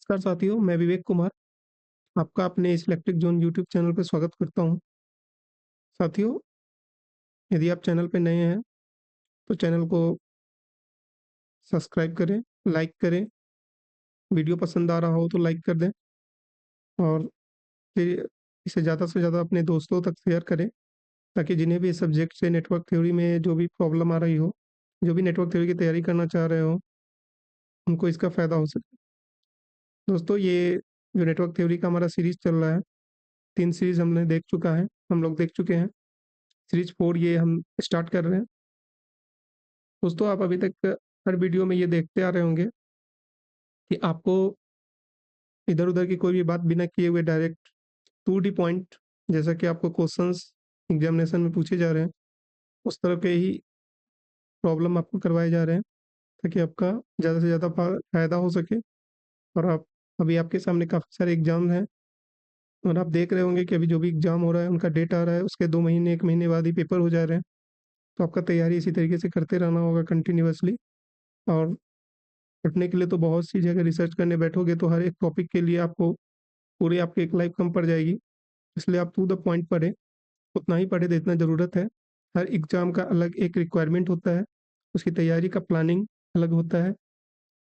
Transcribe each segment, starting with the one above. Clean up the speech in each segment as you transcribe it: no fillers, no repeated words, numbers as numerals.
नमस्कार साथियों, मैं विवेक कुमार आपका अपने इस इलेक्ट्रिक जोन यूट्यूब चैनल पर स्वागत करता हूं। साथियों, यदि आप चैनल पर नए हैं तो चैनल को सब्सक्राइब करें, लाइक करें, वीडियो पसंद आ रहा हो तो लाइक कर दें और फिर इसे ज़्यादा से ज़्यादा अपने दोस्तों तक शेयर करें ताकि जिन्हें भी इस सब्जेक्ट से नेटवर्क थ्योरी में जो भी प्रॉब्लम आ रही हो, जो भी नेटवर्क थ्योरी की तैयारी करना चाह रहे हो, उनको इसका फ़ायदा हो सके। दोस्तों, ये जो नेटवर्क थ्योरी का हमारा सीरीज़ चल रहा है, 3 सीरीज़ हम लोग देख चुके हैं। सीरीज़ 4 ये हम स्टार्ट कर रहे हैं। दोस्तों, आप अभी तक हर वीडियो में ये देखते आ रहे होंगे कि आपको इधर-उधर की कोई भी बात बिना किए हुए डायरेक्ट टू द पॉइंट, जैसा कि आपको क्वेश्चंस एग्जामिनेशन में पूछे जा रहे हैं, उस तरह के ही प्रॉब्लम आपको करवाए जा रहे हैं ताकि आपका ज़्यादा से ज़्यादा फ़ायदा हो सके। और आप अभी आपके सामने काफ़ी सारे एग्ज़ाम हैं और आप देख रहे होंगे कि अभी जो भी एग्ज़ाम हो रहा है, उनका डेट आ रहा है, उसके 2 महीने, 1 महीने बाद ही पेपर हो जा रहे हैं। तो आपका तैयारी इसी तरीके से करते रहना होगा कंटिन्यूअसली। और पढ़ने के लिए तो बहुत सी जगह रिसर्च करने बैठोगे तो हर एक टॉपिक के लिए आपको पूरी आपकी एक लाइफ कम पड़ जाएगी। इसलिए आप टू द पॉइंट पढ़ें, उतना ही पढ़ें जितना ज़रूरत है। हर एग्ज़ाम का अलग एक रिक्वायरमेंट होता है, उसकी तैयारी का प्लानिंग अलग होता है,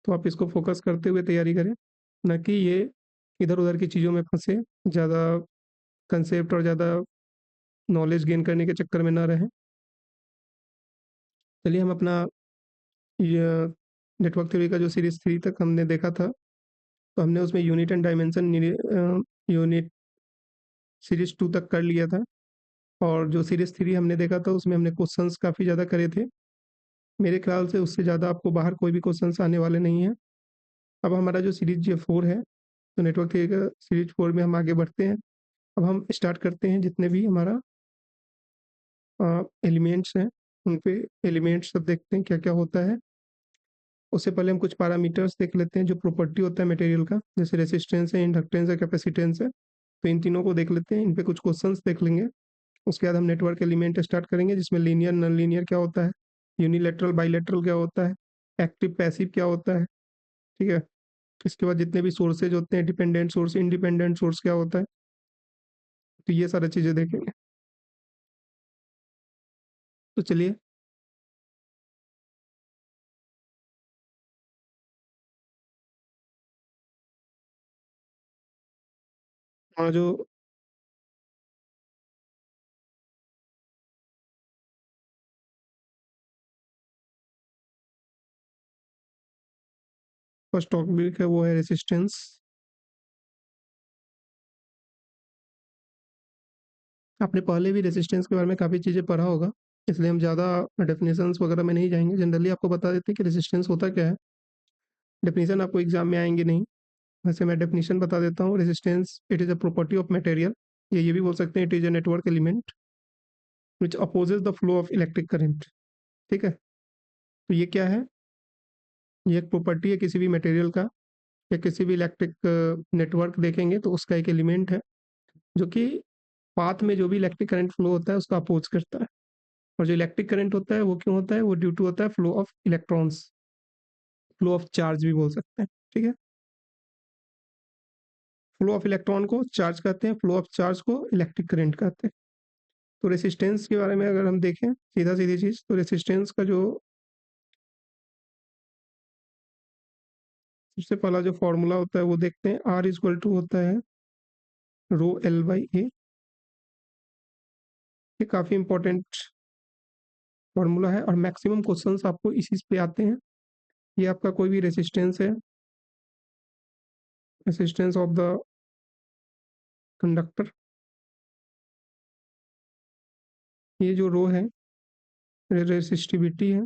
तो आप इसको फ़ोकस करते हुए तैयारी करें, ना कि ये इधर-उधर की चीज़ों में फँसे, ज़्यादा कंसेप्ट और ज़्यादा नॉलेज गेन करने के चक्कर में ना रहें। चलिए हम अपना य नेटवर्क थ्योरी का जो सीरीज़ 3 तक हमने देखा था, तो हमने उसमें unit and dimension unit series 2 तक कर लिया था। और जो सीरीज़ 3 हमने देखा था उसमें हमने क्वेश्चंस काफ़ी ज़्यादा करे थे। मेरे ख़्याल से उससे ज़्यादा आपको बाहर कोई भी क्वेश्चंस आने वाले नहीं हैं। अब हमारा जो सीरीज़ ये 4 है, तो नेटवर्क थ्योरी का सीरीज़ 4 में हम आगे बढ़ते हैं। अब हम स्टार्ट करते हैं जितने भी हमारा एलिमेंट्स हैं, उन पे एलिमेंट्स सब देखते हैं क्या-क्या होता है। उससे पहले हम कुछ पैरामीटर्स देख लेते हैं जो प्रॉपर्टी होता है मटेरियल का, जैसे रेजिस्टेंस है, इंडक्टेंस है, कैपेसिटेंस है। तो इन तीनों को देख लेते हैं, इन पे कुछ क्वेश्चंस देख लेंगे। उसके बाद हम नेटवर्क एलिमेंट स्टार्ट करेंगे जिसमें लीनियर, नॉन लीनियर क्या होता है, यूनिलैटरल, बाइलैटरल क्या होता है, एक्टिव, पैसिव क्या होता है, ठीक है? इसके बाद जितने भी सोर्सेज होते हैं, डिपेंडेंट सोर्स, इंडिपेंडेंट सोर्स क्या होता है, तो ये सारी चीज़ें देखेंगे। तो चलिए जो फर्स्ट टॉपिक है वो है रेजिस्टेंस। आपने पहले भी रेजिस्टेंस के बारे में काफ़ी चीज़ें पढ़ा होगा, इसलिए हम ज़्यादा डेफिनेशंस वगैरह में नहीं जाएँगे। जनरली आपको बता देते हैं कि रेजिस्टेंस होता क्या है। डेफिनेशन आपको एग्ज़ाम में आएँगे नहीं, वैसे मैं डेफिनेशन बता देता हूँ। Resistance it is a property of material, ये भी बोल सकते हैं it is a network element which opposes the flow of electric current. ठीक है? तो ये क्या है? ये एक प्रॉपर्टी है किसी भी मटेरियल का या किसी भी इलेक्ट्रिक नेटवर्क देखेंगे तो उसका एक एलिमेंट है जो कि पाथ में जो भी इलेक्ट्रिक करंट फ्लो होता है उसका अपोज करता है। और जो इलेक्ट्रिक करंट होता है वो क्यों होता है? वो ड्यू टू होता है flow of electrons, flow of charge भी बोल सकते हैं। ठीक है? फ्लो ऑफ इलेक्ट्रॉन को चार्ज कहते हैं, फ्लो ऑफ चार्ज को इलेक्ट्रिक करंट कहते हैं। तो रेसिस्टेंस के बारे में अगर हम देखें सीधा-सीधी चीज़, तो रेसिस्टेंस का जो सबसे पहला जो फॉर्मूला होता है वो देखते हैं। R इक्वल टू होता है रो एल बाई ए। ये काफ़ी इंपॉर्टेंट फॉर्मूला है और मैक्सिमम क्वेश्चंस आपको इसी पे आते हैं। ये आपका कोई भी रेसिस्टेंस है, रेसिस्टेंस ऑफ द कंडक्टर। ये जो रो है रेसिस्टिविटी है।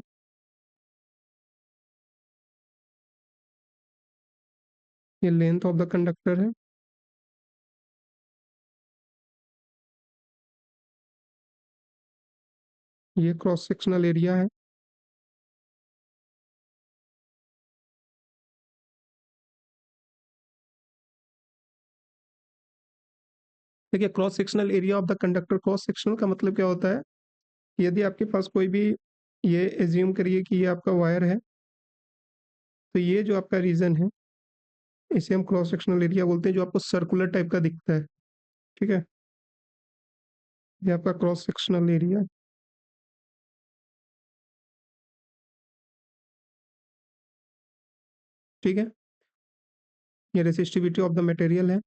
ये लेंथ ऑफ द कंडक्टर है। ये क्रॉस सेक्शनल एरिया है। देखिए, cross sectional area of the conductor, cross sectional का मतलब क्या होता है? यदि आपके पास कोई भी, ये एज्यूम करिए कि ये आपका वायर है, तो ये जो आपका रीजन है, इसे हम क्रॉस सेक्शनल एरिया बोलते हैं, जो आपको सर्कुलर टाइप का दिखता है। ठीक है, ये आपका क्रॉस सेक्शनल एरिया। ठीक है, ये रेसिस्टिविटी ऑफ द मटेरियल है।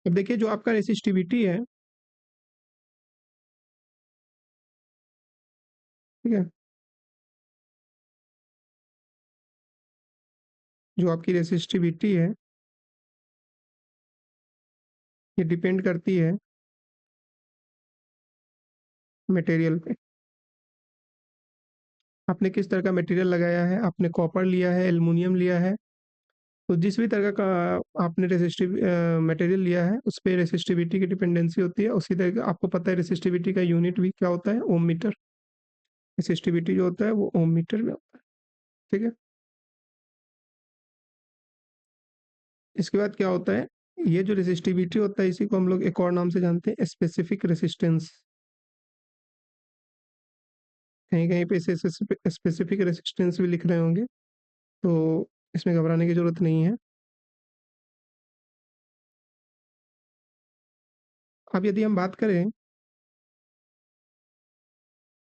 अब देखिए जो आपका रेसिस्टिविटी है, ठीक है, जो आपकी रेसिस्टिविटी है ये डिपेंड करती है मटेरियल पे। आपने किस तरह का मटेरियल लगाया है, आपने कॉपर लिया है, एल्युमिनियम लिया है, तो जिस भी तरह का आपने रेसिस्टिव मटेरियल लिया है उस पे रेसिस्टिविटी की डिपेंडेंसी होती है। उसी तरह का आपको पता है रेसिस्टिविटी का यूनिट भी क्या होता है, ओम मीटर। रेसिस्टिविटी जो होता है वो ओम मीटर में होता है। ठीक है, इसके बाद क्या होता है, ये जो रेसिस्टिविटी होता है इसी को हम लोग एक और नाम से जानते हैं, स्पेसिफिक रेसिस्टेंस। कहीं कहीं पे इसे स्पेसिफिक रेसिस्टेंस भी लिख रहे होंगे, तो इसमें घबराने की जरूरत नहीं है। अब यदि हम बात करें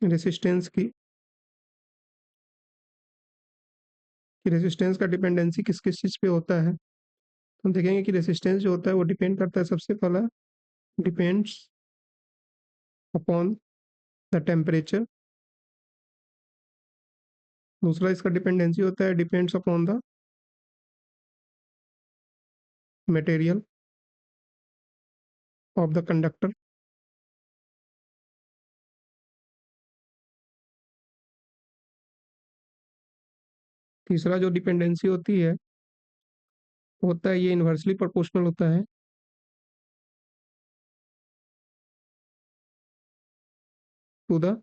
रेसिस्टेंस की, कि रेसिस्टेंस का डिपेंडेंसी किस किस चीज़ पे होता है, तो हम देखेंगे कि रेसिस्टेंस जो होता है वो डिपेंड करता है, सबसे पहला डिपेंड्स अपॉन द टेम्परेचर। दूसरा इसका डिपेंडेंसी होता है depends upon the material of the conductor. तीसरा जो डिपेंडेंसी होती है होता है, ये इन्वर्सली प्रोपोर्शनल होता है to the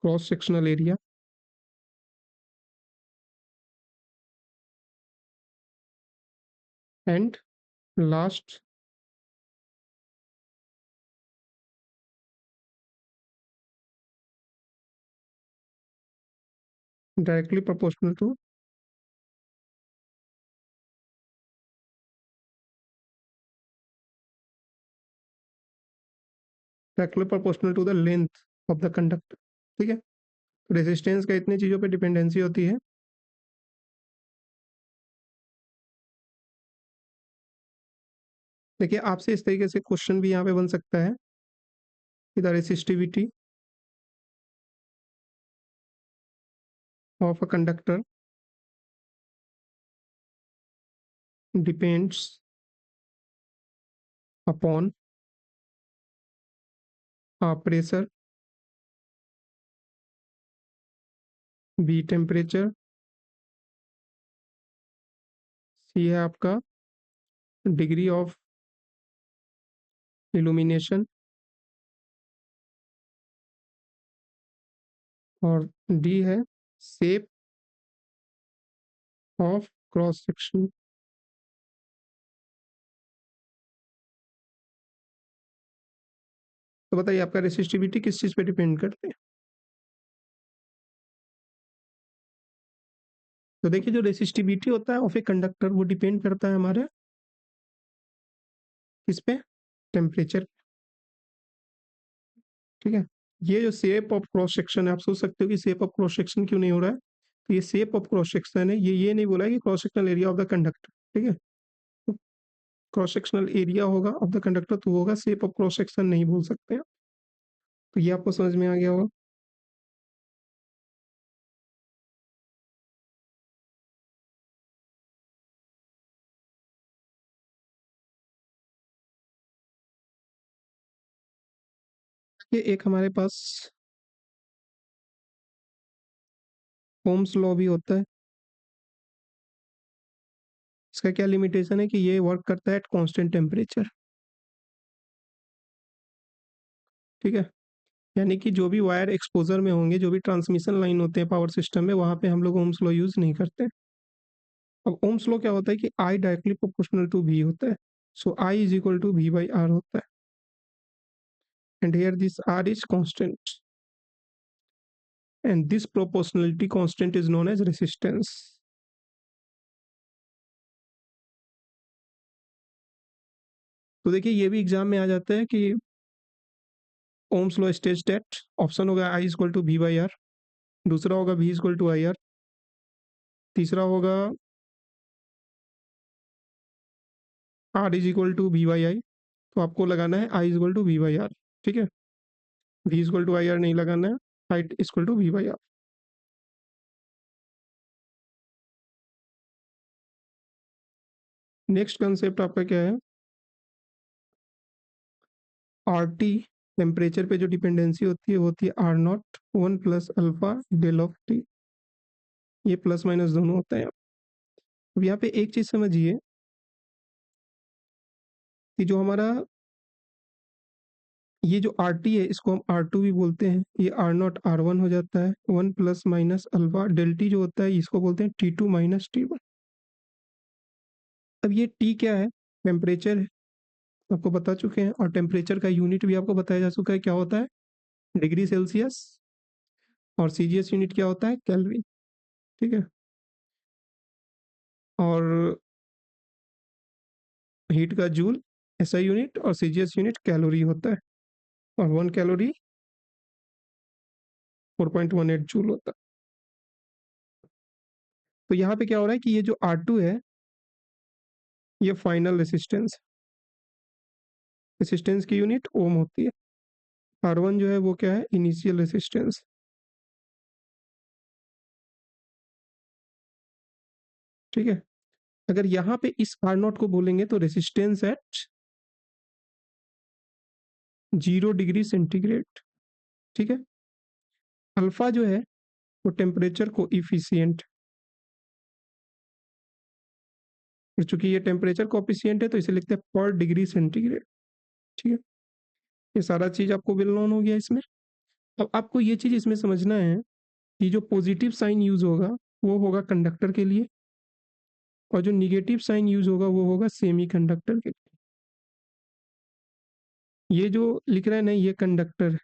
cross sectional area. And last directly proportional to directly proportional to the length of the conductor. ठीक है, रेजिस्टेंस का इतनी चीज़ों पे डिपेंडेंसी होती है। देखिए आपसे इस तरीके से क्वेश्चन भी यहाँ पे बन सकता है कि the resistivity of a conductor depends upon pressure, B temperature, C है आपका डिग्री ऑफ इल्यूमिनेशन, और डी है शेप ऑफ क्रॉस सेक्शन। तो बताइए आपका रेसिस्टिविटी किस चीज़ पे डिपेंड करते हैं। तो देखिए जो रेसिस्टिविटी होता है ऑफ ए कंडक्टर वो डिपेंड करता है हमारे किस पे, टेम्परेचर। ठीक है, ये जो शेप ऑफ क्रॉस सेक्शन है, आप सोच सकते हो कि शेप ऑफ क्रॉस सेक्शन क्यों नहीं हो रहा है, तो ये शेप ऑफ क्रॉस सेक्शन है, ये नहीं बोला है कि cross sectional area of the conductor. ठीक है, तो क्रॉस सेक्शनल एरिया होगा ऑफ द कंडक्टर तो होगा, शेप ऑफ क्रॉस सेक्शन नहीं बोल सकते हैं। तो ये आपको समझ में आ गया होगा। ये एक हमारे पास ओम्स लॉ भी होता है। इसका क्या लिमिटेशन है कि ये वर्क करता है एट कांस्टेंट टेम्परेचर। ठीक है, यानी कि जो भी वायर एक्सपोजर में होंगे, जो भी ट्रांसमिशन लाइन होते हैं पावर सिस्टम में, वहां पे हम लोग ओम्स लॉ यूज नहीं करते। अब ओम्स लॉ क्या होता है कि I directly proportional to V होता है, so I is equal to V by R होता है, and here this R is constant. and this proportionality constant is known as resistance. तो देखिए ये भी एग्जाम में आ जाता है कि Ohm's law states that option होगा I equal to V by R, दूसरा होगा V equal to I R, तीसरा होगा R is equal to V by I. तो आपको लगाना है I equal to V by R, ठीक है। V equal to I R नहीं लगाना है, I equal to V by R. Next concept आपका क्या है, आर टी टेम्परेचर पे जो डिपेंडेंसी होती है वो होती है R naught 1 plus alpha del of T, ये प्लस माइनस दोनों होता है। अब यहाँ पे एक चीज समझिए कि जो हमारा ये जो आर टी है इसको हम आर टू भी बोलते हैं, ये आर नॉट आर वन हो जाता है, 1 plus minus alpha del T जो होता है इसको बोलते हैं T two minus T one. अब ये टी क्या है, टेम्परेचर है, आपको बता चुके हैं, और टेम्परेचर का यूनिट भी आपको बताया जा चुका है क्या होता है, डिग्री सेल्सियस, और सीजीएस यूनिट क्या होता है, केल्विन, ठीक है। और हीट का जूल एसआई यूनिट और सीजीएस यूनिट कैलोरी होता है, और 1 कैलोरी 4.18 जूल होता है। तो यहाँ पे क्या हो रहा है कि ये जो R2 है ये फाइनल रेसिस्टेंस, रेसिस्टेंस की यूनिट ओम होती है। R1 जो है वो क्या है, इनिशियल रेसिस्टेंस, ठीक है। अगर यहाँ पे इस R नॉट को बोलेंगे तो रेसिस्टेंस एट 0 डिग्री सेंटीग्रेड, ठीक है। अल्फा जो है वो टेम्परेचर को इफिशियंट, चूंकि ये टेम्परेचर कोएफिशिएंट है तो इसे लिखते हैं पर डिग्री सेंटीग्रेड, ठीक है। ये सारा चीज आपको वेल नोन हो गया इसमें। अब आपको ये चीज इसमें समझना है कि जो पॉजिटिव साइन यूज होगा वो होगा कंडक्टर के लिए, और जो निगेटिव साइन यूज होगा वो होगा सेमी कंडक्टर के लिए। ये जो लिख रहे हैं ना ये कंडक्टर है,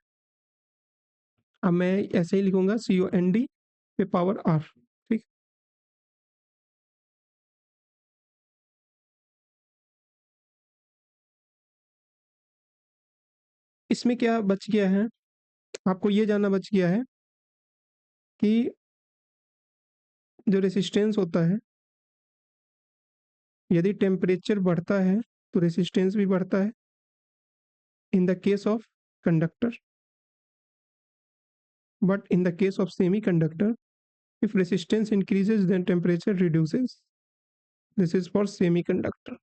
अब मैं ऐसे ही लिखूंगा COND पे पावर R, ठीक। इसमें क्या बच गया है, आपको ये जानना बच गया है कि जो रेसिस्टेंस होता है यदि टेम्परेचर बढ़ता है तो रेसिस्टेंस भी बढ़ता है in the case of conductor, but in the case of semi conductor if resistance increases then temperature reduces, this is for semiconductor।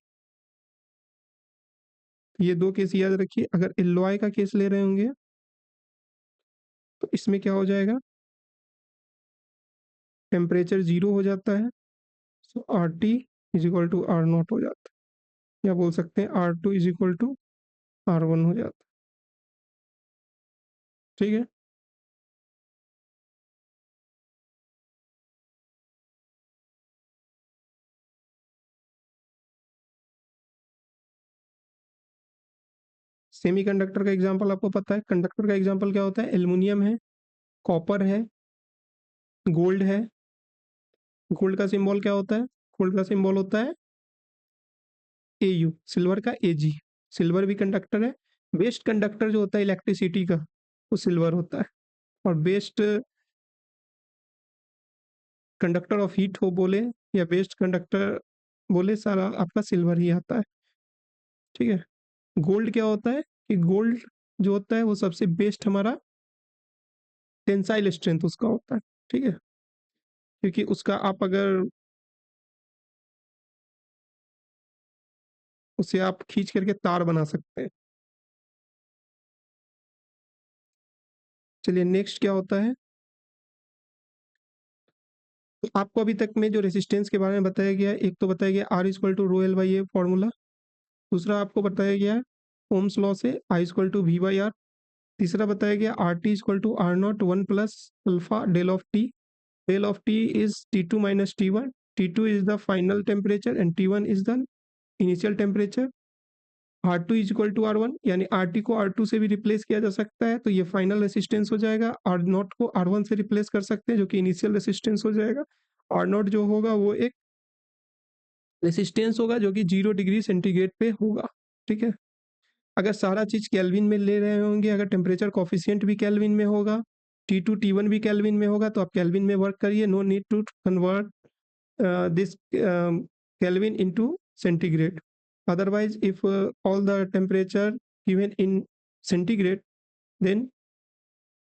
ये दो केस याद रखिए, अगर एलॉय का केस ले रहे होंगे तो इसमें क्या हो जाएगा, टेम्परेचर 0 हो जाता है, so R T is equal to R naught हो जाता है, या बोल सकते हैं R two is equal to R one हो जाता है, ठीक है। सेमीकंडक्टर का एग्जांपल आपको पता है, कंडक्टर का एग्जांपल क्या होता है, एल्युमिनियम है, कॉपर है, गोल्ड है। गोल्ड का सिंबल क्या होता है, गोल्ड का सिंबल होता है AU, सिल्वर का AG, सिल्वर भी कंडक्टर है। बेस्ट कंडक्टर जो होता है इलेक्ट्रिसिटी का वो सिल्वर होता है, और बेस्ट कंडक्टर ऑफ हीट हो बोले या बेस्ट कंडक्टर बोले सारा आपका सिल्वर ही आता है, ठीक है। गोल्ड क्या होता है कि गोल्ड जो होता है वो सबसे बेस्ट हमारा टेंसाइल स्ट्रेंथ उसका होता है, ठीक है, क्योंकि उसका आप अगर उसे आप खींच करके तार बना सकते हैं। चलिए नेक्स्ट क्या होता है, तो आपको अभी तक में जो रेसिस्टेंस के बारे में बताया गया है, एक तो बताया गया R equal to rho L by A formula, दूसरा आपको बताया गया ओम्स लॉ से I equal to V by R, तीसरा बताया गया R T equal to R naught 1 plus alpha del of T, del of T is T2 minus T1, T2 is the final temperature and T1 is the initial temperature, R2 is equal to R1, यानी RT को R2 से भी replace किया जा सकता है, तो ये फाइनल रेसिस्टेंस हो जाएगा। R0 को R1 से रिप्लेस कर सकते हैं, जो कि इनिशियल रेसिस्टेंस हो जाएगा। R0 जो होगा वो एक रेसिस्टेंस होगा जो कि 0 डिग्री सेंटीग्रेड पे होगा, ठीक है। अगर सारा चीज केल्विन में ले रहे होंगे, अगर टेम्परेचर कॉफिशिएंट भी केल्विन में होगा, T2 T1 भी केल्विन में होगा, तो आप केल्विन में वर्क करिए, no need to convert this Kelvin into centigrade. Otherwise, if all the temperature given in centigrade, then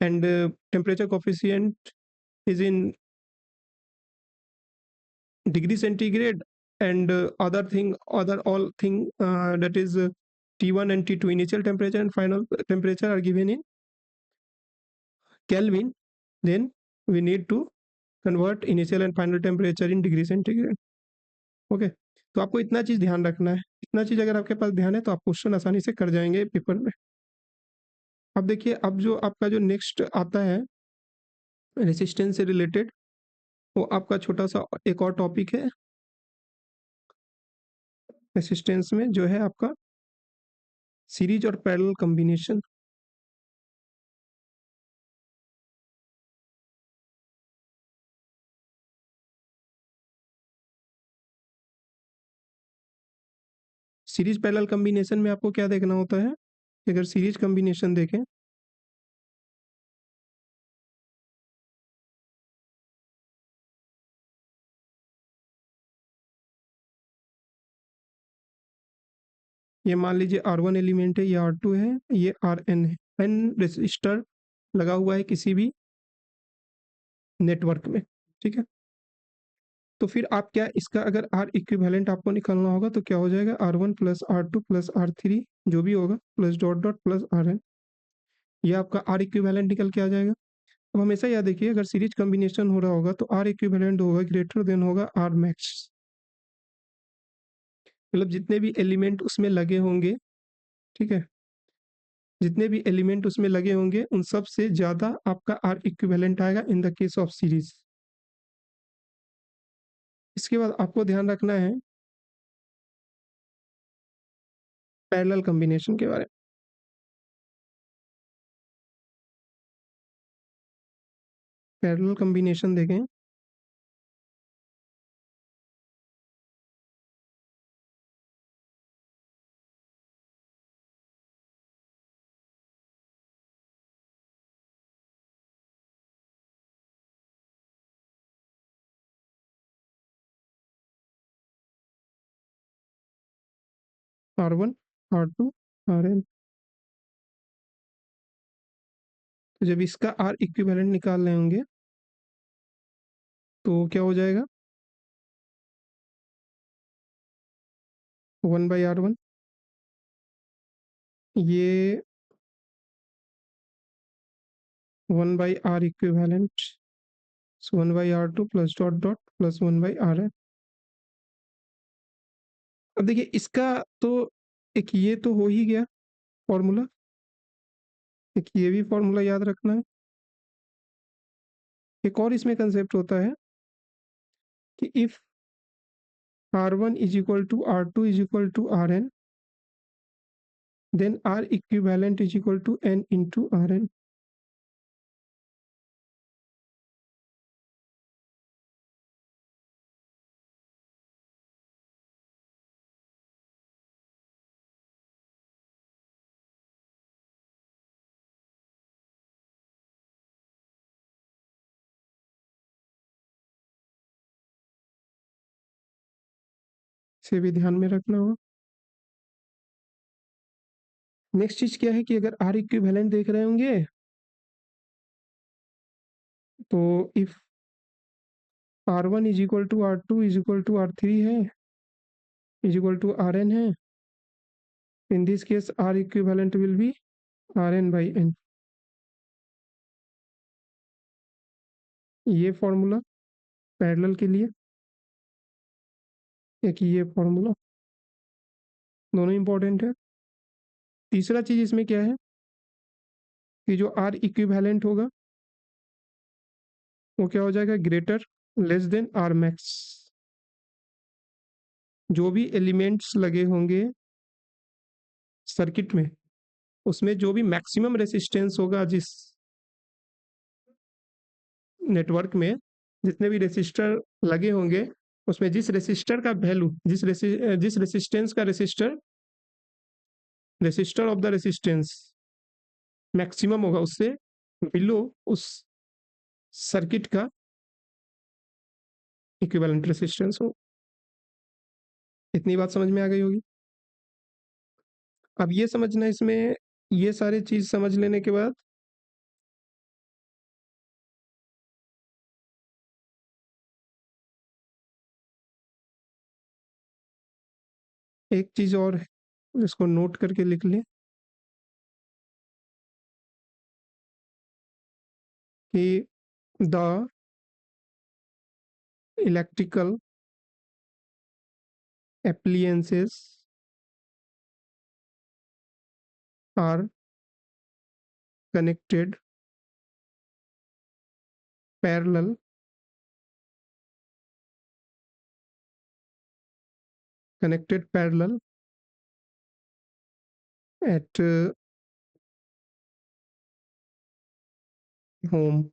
and temperature coefficient is in degree centigrade, and other all thing that is T1 and T2 initial temperature and final temperature are given in Kelvin, then we need to convert initial and final temperature in degree centigrade. Okay, तो आपको इतना चीज ध्यान रखना है। इतना चीज अगर आपके पास ध्यान है तो आप क्वेश्चन आसानी से कर जाएंगे पेपर में। अब देखिए, अब जो आपका जो नेक्स्ट आता है रेसिस्टेंस से रिलेटेड, वो आपका छोटा सा एक और टॉपिक है रेसिस्टेंस में, जो है आपका सीरीज और parallel combination. Series parallel combination में आपको क्या देखना होता है, अगर सीरीज कॉम्बिनेशन देखें, ये मान लीजिए R1 एलिमेंट है, ये R2 है, ये Rn है, n रेसिस्टर लगा हुआ है किसी भी नेटवर्क में, ठीक है। तो फिर आप क्या, इसका अगर R इक्विवेलेंट आपको निकालना होगा तो क्या हो जाएगा, R1 plus R2 plus R3 जो भी होगा plus dot dot plus Rn, ये आपका R इक्विवेलेंट निकल के आ जाएगा। अब हमेशा याद रखिए, अगर सीरीज कॉम्बिनेशन हो रहा होगा तो R इक्विवेलेंट होगा ग्रेटर देन होगा R मैक्स, मतलब जितने भी एलिमेंट उसमें लगे होंगे, ठीक है, जितने भी एलिमेंट उसमें लगे होंगे उन सब से ज्यादा आपका R इक्विवेलेंट आएगा in the case of series. इसके बाद आपको ध्यान रखना है पैरेलल कॉम्बिनेशन के बारे में। पैरेलल कॉम्बिनेशन देखें, R1 R2 Rn, तो जब इसका R इक्विवेलेंट निकाल रहे होंगे तो क्या हो जाएगा, 1/R1, ये 1/R equivalent, 1/R2 plus dot dot plus 1/Rn। अब देखिए इसका तो एक ये तो हो ही गया फॉर्मूला, एक ये भी फॉर्मूला याद रखना है। एक और इसमें कंसेप्ट होता है कि if R1 is equal to R2 is equal to Rn, then R equivalent is equal to N into Rn। इसे भी ध्यान में रखना होगा। नेक्स्ट चीज क्या है कि अगर R इक्विवेलेंट देख रहे होंगे तो if R1 is equal to R2 is equal to R3 है, इज इक्वल टू Rn है, in this case R equivalent will be Rn/n। ये फॉर्मूला पैरेलल के लिए, एक ये फॉर्मूला, दोनों इंपॉर्टेंट है। तीसरा चीज इसमें क्या है कि जो R इक्विवेलेंट होगा वो क्या हो जाएगा, greater less than R max. जो भी एलिमेंट्स लगे होंगे सर्किट में, उसमें जो भी मैक्सिमम रेसिस्टेंस होगा जिस नेटवर्क में, जितने भी रेसिस्टर लगे होंगे, उसमें जिस रेसिस्टर का वैल्यू, जिस रेसिस्टेंस का resistor of the resistance maximum होगा, उससे बिलो उस सर्किट का इक्विवेलेंट रेसिस्टेंस हो। इतनी बात समझ में आ गई होगी। अब ये समझना, इसमें ये सारी चीज समझ लेने के बाद एक चीज और है, इसको नोट करके लिख ले कि the electrical appliances are connected parallel connected parallel at home।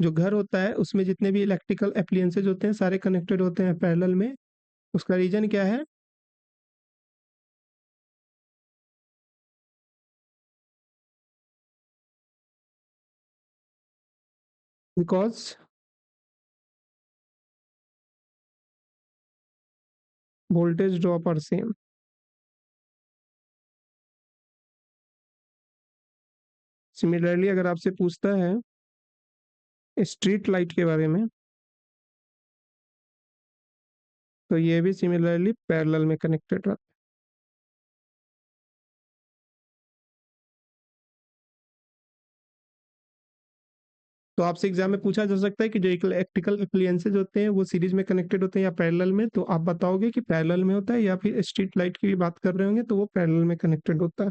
जो घर होता है उसमें जितने भी इलेक्ट्रिकल एप्लियंसेज होते हैं सारे कनेक्टेड होते हैं पैरेलल में। उसका रीजन क्या है? Because voltage drop are same. Similarly अगर आपसे पूछता है स्ट्रीट लाइट के बारे में, तो ये भी सिमिलरली पैरेलल में कनेक्टेड रहता है। तो आपसे एग्जाम में पूछा जा सकता है कि जो इलेक्ट्रिकल एप्लियंसेज होते हैं वो सीरीज में कनेक्टेड होते हैं या पैरेलल में, तो आप बताओगे कि पैरेलल में होता है, या फिर स्ट्रीट लाइट की भी बात कर रहे होंगे तो वो पैरेलल में कनेक्टेड होता है।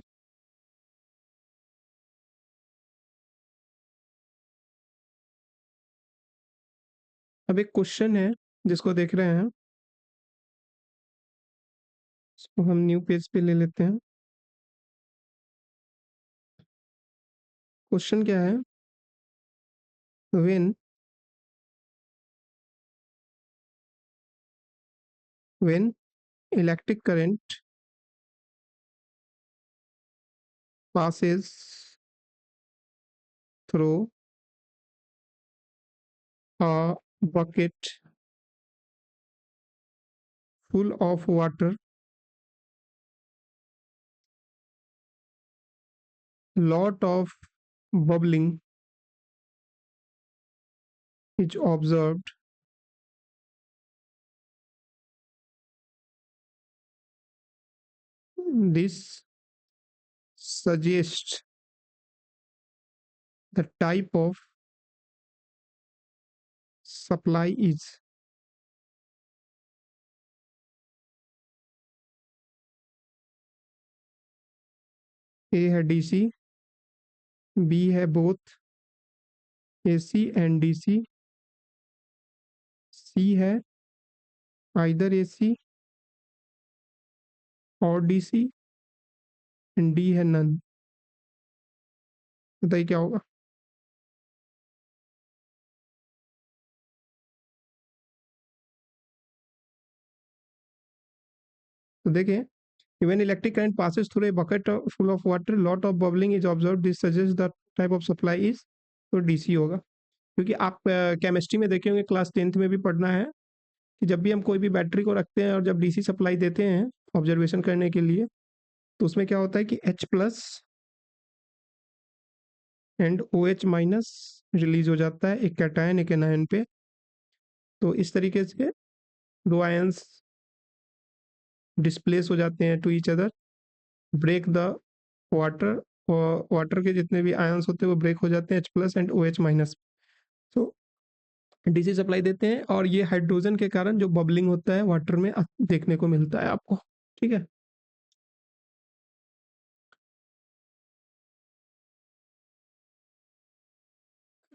अब एक क्वेश्चन है जिसको देख रहे हैं, इसको हम न्यू पेज पे ले लेते हैं। क्वेश्चन क्या है? When when electric current passes through a bucket full of water, lot of bubbling is observed. This suggests the type of supply is A है DC, B है both AC and DC, C है either AC और DC, and D है none। बताइए क्या होगा? तो देखिए, when electric current passes through a bucket full of water, lot of bubbling is observed. This suggests the type of supply is, तो DC होगा। क्योंकि आप केमिस्ट्री में देखे होंगे, क्लास 10th में भी पढ़ना है कि जब भी हम कोई भी बैटरी को रखते हैं और जब डीसी सप्लाई देते हैं ऑब्जर्वेशन करने के लिए, तो उसमें क्या होता है कि H plus and OH minus release हो जाता है, एक कैटायन एक एनायन पे। तो इस तरीके से दो आयंस डिस्प्लेस हो जाते हैं to each other, break the water, water के जितने भी आयंस होते हैं वो ब्रेक हो जाते हैं H plus and OH minus. तो डीसी सप्लाई देते हैं और ये हाइड्रोजन के कारण जो बबलिंग होता है वाटर में देखने को मिलता है आपको। ठीक है।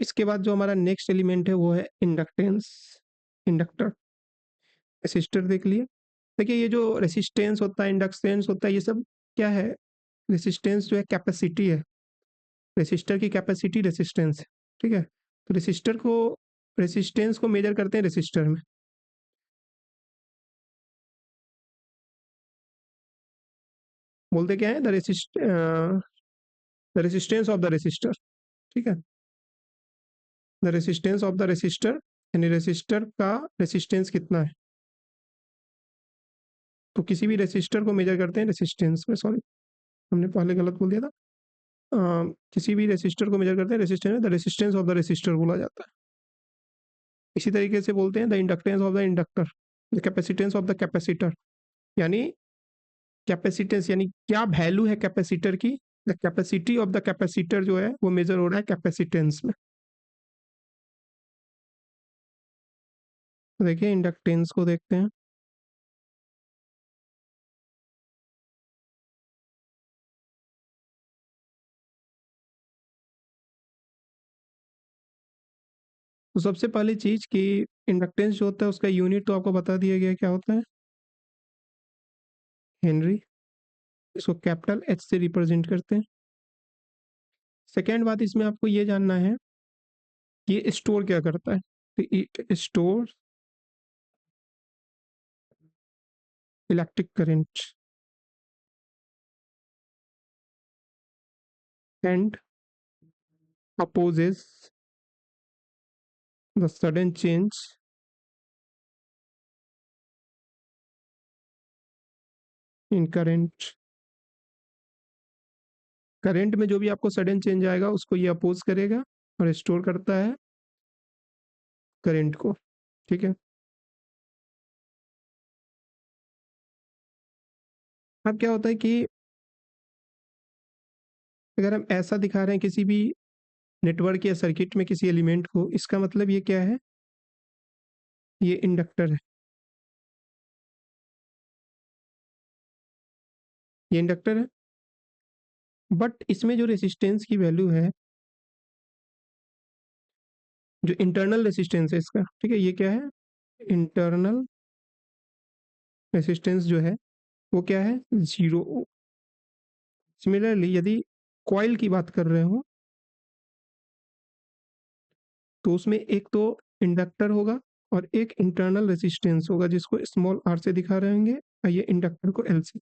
इसके बाद जो हमारा नेक्स्ट एलिमेंट है वो है इंडक्टेंस, इंडक्टर। रेसिस्टर देख लिए। देखिए ये जो रेसिस्टेंस होता है, इंडक्टेंस होता है, ये सब क्या है? रेसिस्टेंस जो है कैपेसिटी है, रेसिस्टर की कैपेसिटी रेसिस्टेंस है, ठीक है? तो रेसिस्टेंस को मेजर करते हैं रेसिस्टर में। बोलते क्या है? The resistance of the resistor, ठीक है? The resistance of the resistor, यानी रेसिस्टर का रेसिस्टेंस कितना है। तो किसी भी रेसिस्टर को मेजर करते हैं रेसिस्टेंस में, सॉरी हमने पहले गलत बोल दिया था। किसी भी रेसिस्टर को मेजर करते हैं रेसिस्टेंस में, the resistance of the resistor बोला जाता है। इसी तरीके से बोलते हैं the inductance of the inductor, the capacitance of the capacitor, यानी कैपेसिटेंस यानी क्या वैल्यू है कैपेसिटर की, the capacity of the capacitor जो है वो मेजर हो रहा है कैपेसिटेंस में। तो देखिए इंडक्टेंस को देखते हैं। तो सबसे पहली चीज कि इंडक्टेंस जो होता है उसका यूनिट तो आपको बता दिया गया क्या होता है, हेनरी। इसको कैपिटल एच से रिप्रेजेंट करते हैं। सेकेंड बात इसमें आपको ये जानना है कि ये स्टोर क्या करता है। तो it store electric current and opposes the sudden change in current। Current में जो भी आपको सडन चेंज आएगा उसको ये अपोज करेगा और स्टोर करता है करंट को, ठीक है? अब क्या होता है कि अगर हम ऐसा दिखा रहे हैं किसी भी नेटवर्क या सर्किट में किसी एलिमेंट को, इसका मतलब ये क्या है? ये इंडक्टर है, ये इंडक्टर है। बट इसमें जो रेसिस्टेंस की वैल्यू है, जो इंटरनल रेसिस्टेंस है इसका, ठीक है, ये क्या है? इंटरनल रेसिस्टेंस जो है वो क्या है? 0। सिमिलरली यदि कॉइल की बात कर रहे हो तो उसमें एक तो इंडक्टर होगा और एक इंटरनल रेसिस्टेंस होगा जिसको स्मॉल आर से दिखा रहे होंगे, और ये इंडक्टर को एल से,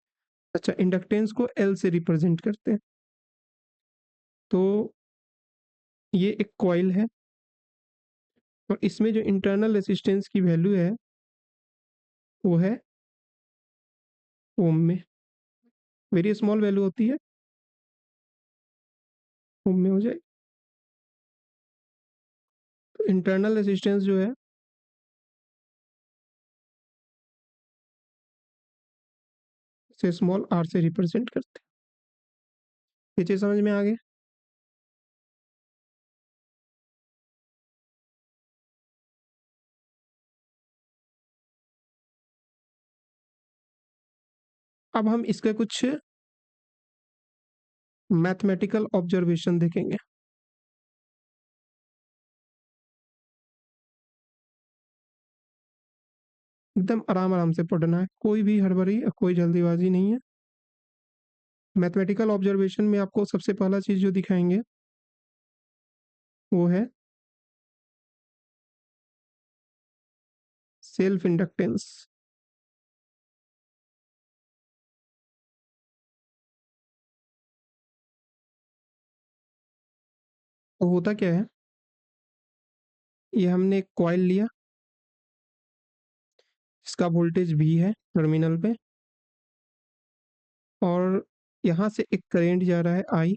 अच्छा इंडक्टेंस को एल से रिप्रेजेंट करते हैं। तो ये एक कॉइल है और इसमें जो इंटरनल रेसिस्टेंस की वैल्यू है वो है ओम में, वेरी स्मॉल वैल्यू होती है, ओम में हो जाए। तो इंटरनल रेसिस्टेंस जो है से स्मॉल आर से रिप्रेजेंट करते हैं। ये चीज समझ में आ गई? अब हम इसके कुछ मैथमेटिकल ऑब्जर्वेशन देखेंगे। एकदम आराम आराम से पढ़ना है, कोई भी हड़बड़ी कोई जल्दीबाजी नहीं है। मैथमेटिकल ऑब्जर्वेशन में आपको सबसे पहला चीज जो दिखाएंगे वो है सेल्फ इंडक्टेंस। तो होता क्या है, ये हमने एक कॉइल लिया, इसका वोल्टेज V है टर्मिनल पे, और यहाँ से एक करंट जा रहा है I,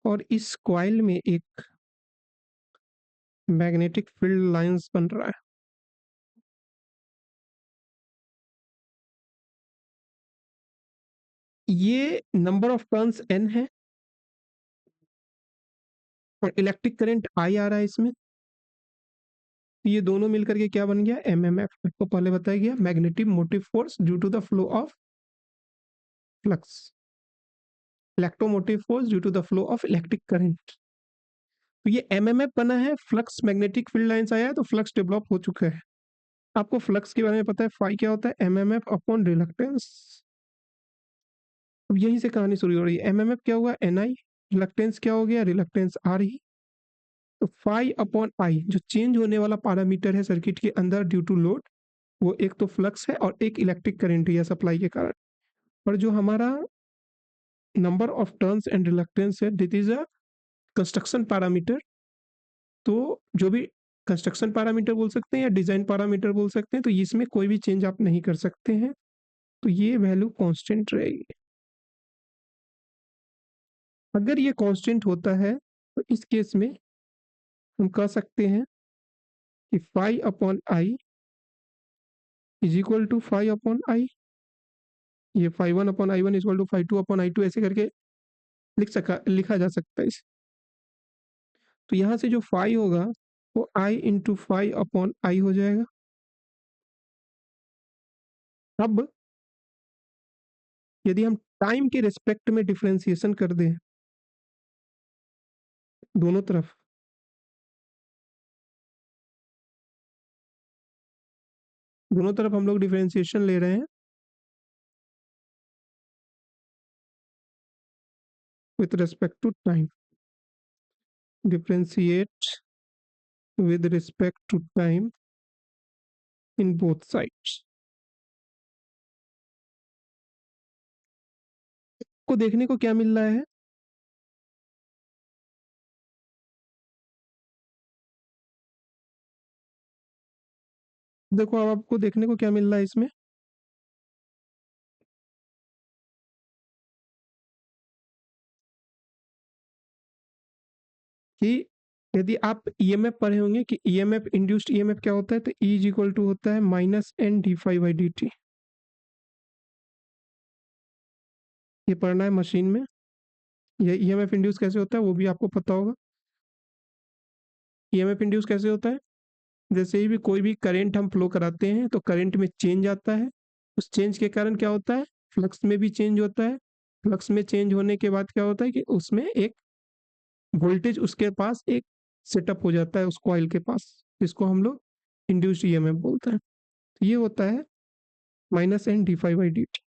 और इस कॉइल में एक मैग्नेटिक फील्ड लाइंस बन रहा है। ये नंबर ऑफ टर्न्स N है और इलेक्ट्रिक करंट I आ रहा है इसमें। ये दोनों मिलकर के क्या बन गया? MMF। आपको पहले बताया गया magnetic motive force due to the flow of flux, electromotive force due to the flow of electric current. तो ये MMF बना है, फ्लक्स मैग्नेटिक फील्ड लाइंस आया है तो फ्लक्स डेवलप हो चुका है। आपको फ्लक्स के बारे में पता है, फाई क्या होता है, एमएमएफ अपॉन रिलक्टेंस। अब यहीं से कहानी शुरू हो रही है। एमएमएफ क्या हुआ, एनआई, रिलक्टेंस क्या हो गया, रिलक्टेंस आर ही। तो फाई अपॉन आई जो चेंज होने वाला पैरामीटर है सर्किट के अंदर ड्यू टू लोड, वो एक तो फ्लक्स है और एक इलेक्ट्रिक करंट है सप्लाई के कारण। और जो हमारा number of turns and reluctance है, that is a construction parameter. तो जो भी कंस्ट्रक्शन पैरामीटर बोल सकते हैं या डिजाइन पैरामीटर बोल सकते हैं, तो इसमें कोई भी चेंज आप नहीं कर सकते हैं, तो ये वैल्यू कांस्टेंट रहेगी। अगर ये कांस्टेंट होता है तो इस केस में हम कह सकते हैं कि phi upon I is equal to phi upon I, ये phi one upon I one is equal to phi two upon I two, ऐसे करके लिखा जा सकता है इसे। तो यहाँ से जो फाई होगा वो आई इंटू फाई अपॉन आई हो जाएगा। अब यदि हम टाइम के रिस्पेक्ट में डिफरेंशिएशन कर दें दोनों तरफ, दोनों तरफ हम लोग डिफरेंशिएशन ले रहे हैं with respect to time, differentiate with respect to time in both sides. को देखने को क्या मिल रहा है, देखो अब आपको देखने को क्या मिल रहा है इसमें, कि यदि आप ईएमएफ पढ़े होंगे कि ईएमएफ इंड्यूस्ड ईएमएफ क्या होता है, तो ई इज इक्वल टू होता है minus N d phi by D t. ये पढ़ना है मशीन में। ये ईएमएफ इंड्यूस कैसे होता है वो भी आपको पता होगा। ईएमएफ इंड्यूस कैसे होता है, जैसे ही भी कोई भी करंट हम फ्लो कराते हैं तो करंट में चेंज आता है, उस चेंज के कारण क्या होता है, फ्लक्स में भी चेंज होता है। फ्लक्स में चेंज होने के बाद क्या होता है कि उसमें एक वोल्टेज उसके पास एक सेटअप हो जाता है उस कॉइल के पास, जिसको हम लोग इंड्यूस्ड ईएमएफ बोलते हैं। तो ये होता है minus N D phi by D t.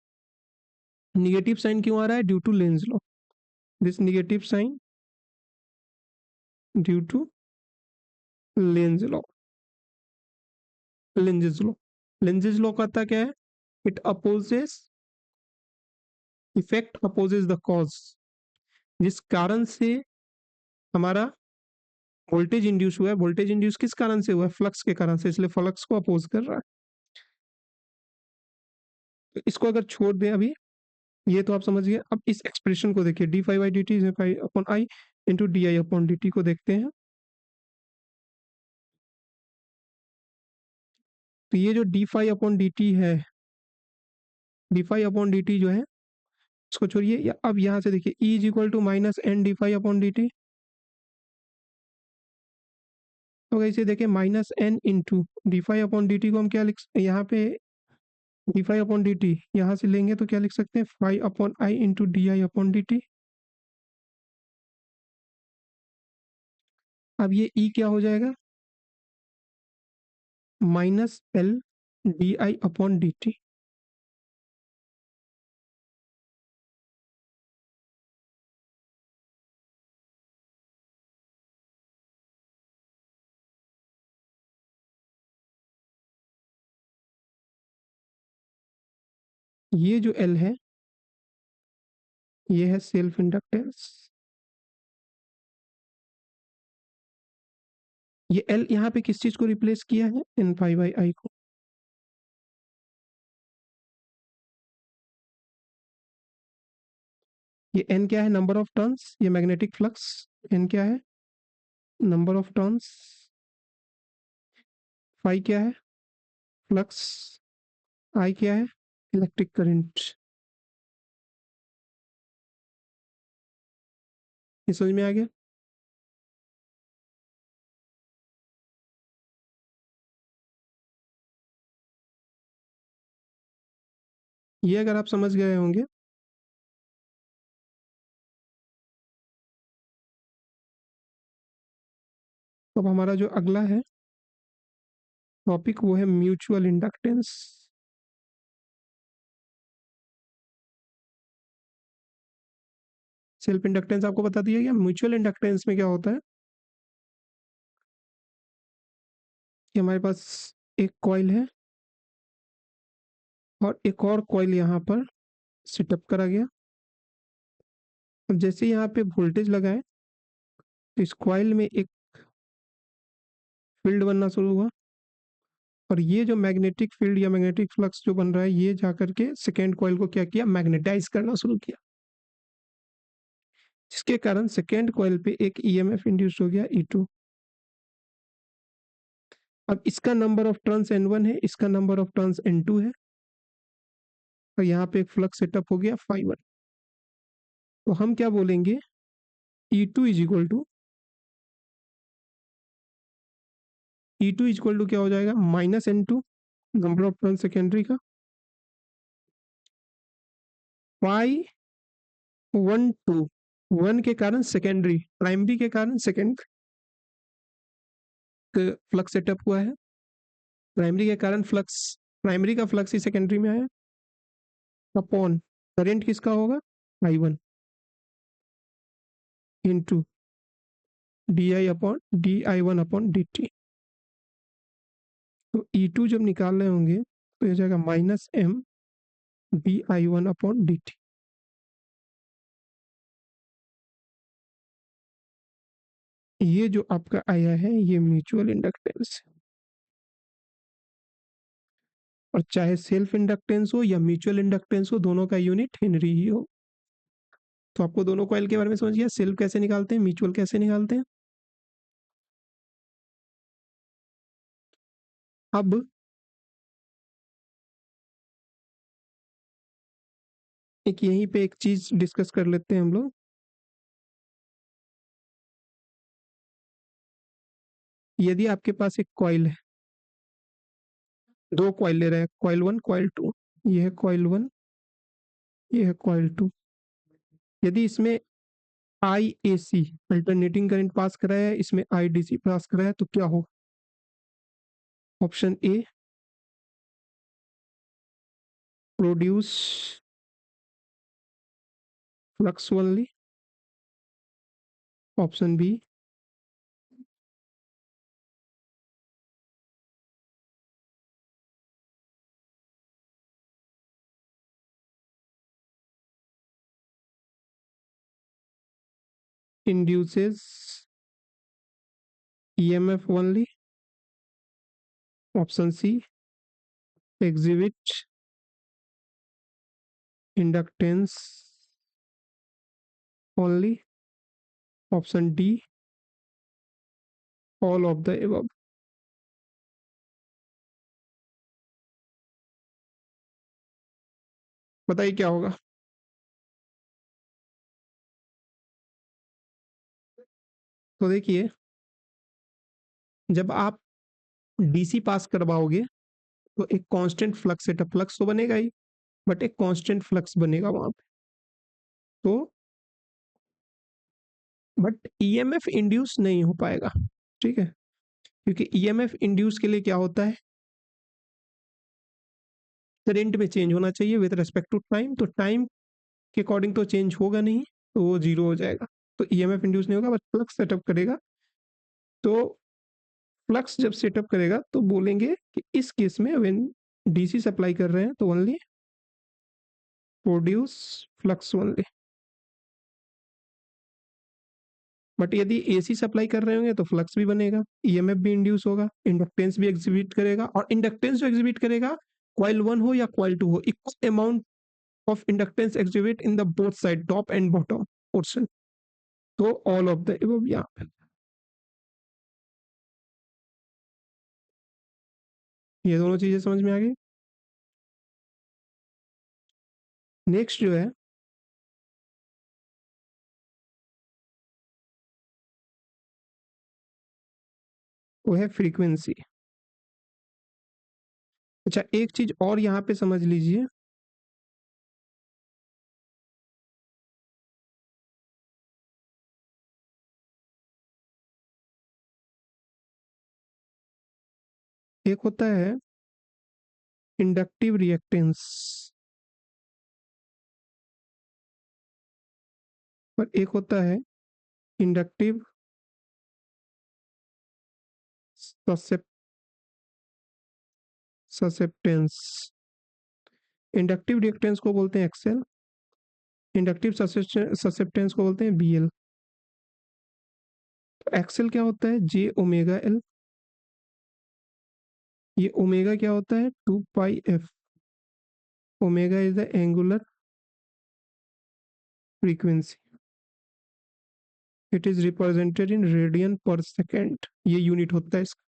Negative sign क्यों आ रहा है, due to Lenz law, this negative sign due to Lenz law. Lenz's law, Lenz's law कहता क्या है, it opposes, effect opposes the cause, जिस कारण से हमारा वोल्टेज इंड्यूस हुआ है, वोल्टेज इंड्यूस किस कारण से हुआ है, फ्लक्स के कारण से, इसलिए फ्लक्स को अपोज कर रहा है। तो इसको अगर छोड़ दें अभी, ये तो आप समझ गए। अब इस एक्सप्रेशन को देखिए, D phi by D T upon I into D I upon D T को देखते हैं। तो ये जो D phi upon D T है, D phi upon D T जो है इसको छोड़िए, या अब यहाँ से देखिए E is equal to minus N D phi upon D T, तो इसे देखिए minus N into D phi upon D T को हम क्या लिख, यहाँ पे D phi upon D T यहाँ से लेंगे तो क्या लिख सकते हैं, five upon I into D I upon D T. अब ये ई क्या हो जाएगा, minus L D I upon D t. ये जो एल है ये है सेल्फ इंडक्टेंस। ये एल यहाँ पे किस चीज को रिप्लेस किया है, एन फाइव बाई आई को। ये एन क्या है, नंबर ऑफ टर्न्स, ये मैग्नेटिक फ्लक्स। एन क्या है, नंबर ऑफ टर्न्स। फाई क्या है, फ्लक्स। आई क्या है, इलेक्ट्रिक करंट। ये समझ में आ गया। ये अगर आप समझ गए होंगे, तो अब हमारा जो अगला है टॉपिक वो है म्यूचुअल इंडक्टेंस। सेल्फ इंडक्टेंस आपको बता दिया गया। म्यूचुअल इंडक्टेंस में क्या होता है कि हमारे पास एक कॉइल है और एक और कॉइल यहाँ पर सेटअप करा गया। अब जैसे यहाँ पे वोल्टेज लगाए तो इस कॉइल में एक फील्ड बनना शुरू हुआ, और ये जो मैग्नेटिक फील्ड या मैग्नेटिक फ्लक्स जो बन रहा है ये जाकर के सेकेंड कॉइल को क्या किया, मैग्नेटाइज करना शुरू किया, जिसके कारण सेकेंड कॉइल पे एक ईएमएफ इंड्यूस हो गया E2। अब इसका नंबर ऑफ टर्न्स N1 है, इसका नंबर ऑफ टर्न्स N2 है, और यहाँ पे एक फ्लक्स सेटअप हो गया φ1। तो हम क्या बोलेंगे, E2 इज इक्वल टू क्या हो जाएगा, -N2 number of turn secondary का, φ1 1 के कारण सेकेंडरी, प्राइमरी के कारण सेकेंड फ्लक्स सेटअप हुआ है, प्राइमरी के कारण फ्लक्स, प्राइमरी का फ्लक्स ही सेकेंडरी में आया, अपॉन करंट किसका होगा, I1 इंटू di/dt। तो E2 जब निकाल रहे होंगे तो ये जाएगा -M di/dt। ये जो आपका आया है ये म्यूचुअल इंडक्टेंस है। और चाहे सेल्फ इंडक्टेंस हो या म्यूचुअल इंडक्टेंस हो, दोनों का यूनिट हेनरी ही हो। तो आपको दोनों कॉइल के बारे में समझ गया, सेल्फ कैसे निकालते हैं, म्यूचुअल कैसे निकालते हैं। अब एक यहीं पे एक चीज डिस्कस कर लेते हैं हम लोग। यदि आपके पास एक कॉइल है, दो कॉइल ले रहे हैं, कॉइल 1 कॉइल 2, ये है कॉइल 1, ये है कॉइल 2। यदि इसमें IAC अल्टरनेटिंग करंट पास कराया है, इसमें IDC पास कराया है, तो क्या हो, option A produce flux only, option B induces EMF only, option C exhibit inductance only, option D all of the above। बताइए क्या होगा। तो देखिए, जब आप डीसी पास करवाओगे तो एक कांस्टेंट फ्लक्स सेटअप, फ्लक्स तो बनेगा ही, बट एक कांस्टेंट फ्लक्स बनेगा वहां पे। तो बट ईएमएफ इंड्यूस नहीं हो पाएगा, ठीक है, क्योंकि ईएमएफ इंड्यूस के लिए क्या होता है, करंट में चेंज होना चाहिए विद रिस्पेक्ट टू टाइम। तो टाइम के अकॉर्डिंग तो चेंज होगा नहीं, तो वो जीरो हो जाएगा। तो ईएमएफ इंड्यूस नहीं होगा, बस फ्लक्स सेटअप करेगा। तो फ्लक्स जब सेटअप करेगा तो बोलेंगे कि इस केस में व्हेन डीसी सप्लाई कर रहे हैं तो only produce flux only. But यदि एसी सप्लाई कर रहे होंगे तो फ्लक्स भी बनेगा, ईएमएफ भी इंड्यूस होगा, इंडक्टेंस भी एग्जिबिट करेगा, और इंडक्टेंस जो एग्जिबिट करेगा, कॉइल 1 हो या कॉइल 2 हो, equal amount of inductance exhibit in the both side, top and bottom portion. तो ऑल ऑफ द एबव यहाँ पे। ये दोनों चीजें समझ में आ गई। नेक्स्ट जो है वो है फ्रीक्वेंसी। अच्छा, एक चीज और यहाँ पे समझ लीजिए, एक होता है इंडक्टिव रिएक्टेंस और एक होता है इंडक्टिव ससेप्टेंस। इंडक्टिव रिएक्टेंस को बोलते हैं एक्सेल, इंडक्टिव ससेप्टेंस को बोलते हैं बीएल। एक्सेल क्या होता है? J omega L. ये ओमेगा क्या होता है? 2 pi F. Omega is the angular frequency, it is represented in radian per second. ये यूनिट होता है इसका,